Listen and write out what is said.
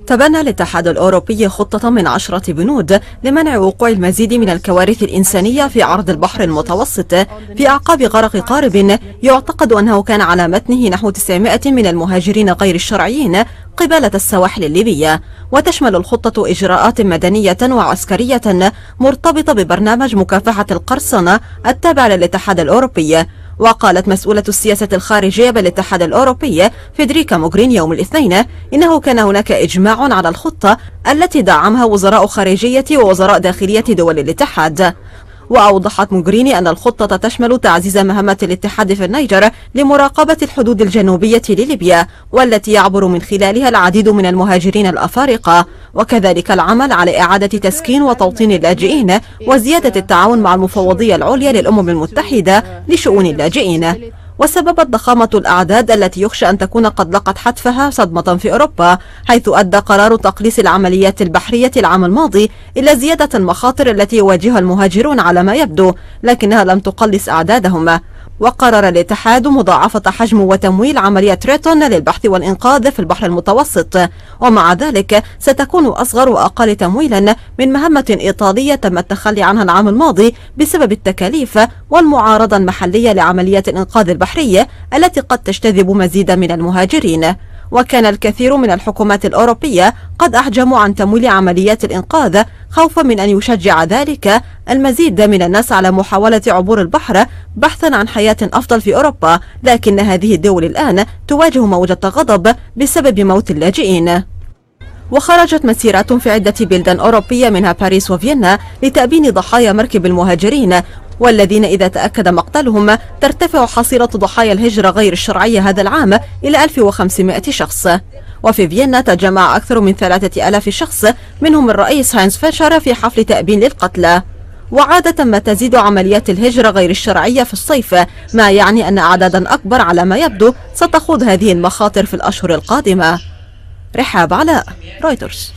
تبنى الاتحاد الأوروبي خطة من 10 بنود لمنع وقوع المزيد من الكوارث الإنسانية في عرض البحر المتوسط في أعقاب غرق قارب يعتقد أنه كان على متنه نحو 900 من المهاجرين غير الشرعيين قبالة السواحل الليبية. وتشمل الخطة إجراءات مدنية وعسكرية مرتبطة ببرنامج مكافحة القرصنة التابع للاتحاد الأوروبي. وقالت مسؤولة السياسة الخارجية بالاتحاد الأوروبي فيدريكا موغريني يوم الاثنين إنه كان هناك إجماع على الخطة التي دعمها وزراء خارجية ووزراء داخلية دول الاتحاد. وأوضحت موغريني أن الخطة تشمل تعزيز مهمة الاتحاد في النيجر لمراقبة الحدود الجنوبية لليبيا والتي يعبر من خلالها العديد من المهاجرين الأفارقة، وكذلك العمل على إعادة تسكين وتوطين اللاجئين وزيادة التعاون مع المفوضية العليا للأمم المتحدة لشؤون اللاجئين. وسببت ضخامة الأعداد التي يخشى أن تكون قد لقت حتفها صدمة في أوروبا، حيث أدى قرار تقليص العمليات البحرية العام الماضي إلى زيادة المخاطر التي يواجهها المهاجرون على ما يبدو، لكنها لم تقلص أعدادهم. وقرر الاتحاد مضاعفة حجم وتمويل عملية تريتون للبحث والإنقاذ في البحر المتوسط، ومع ذلك ستكون أصغر وأقل تمويلا من مهمة إيطالية تم التخلي عنها العام الماضي بسبب التكاليف والمعارضة المحلية لعمليات الإنقاذ البحرية التي قد تجتذب مزيدا من المهاجرين. وكان الكثير من الحكومات الأوروبية قد أحجموا عن تمويل عمليات الإنقاذ خوفا من أن يشجع ذلك المزيد من الناس على محاولة عبور البحر بحثا عن حياة أفضل في أوروبا، لكن هذه الدول الآن تواجه موجة غضب بسبب موت اللاجئين. وخرجت مسيرات في عدة بلدان أوروبية منها باريس وفيينا لتأبين ضحايا مركب المهاجرين، والذين إذا تأكد مقتلهم ترتفع حصيلة ضحايا الهجرة غير الشرعية هذا العام إلى 1500 شخص. وفي فيينا تجمع أكثر من 3000 شخص منهم الرئيس هاينز فيشر في حفل تأبين للقتلى. وعادة ما تزيد عمليات الهجرة غير الشرعية في الصيف، ما يعني أن أعدادا أكبر على ما يبدو ستخوض هذه المخاطر في الأشهر القادمة. رحاب علاء، رويترز.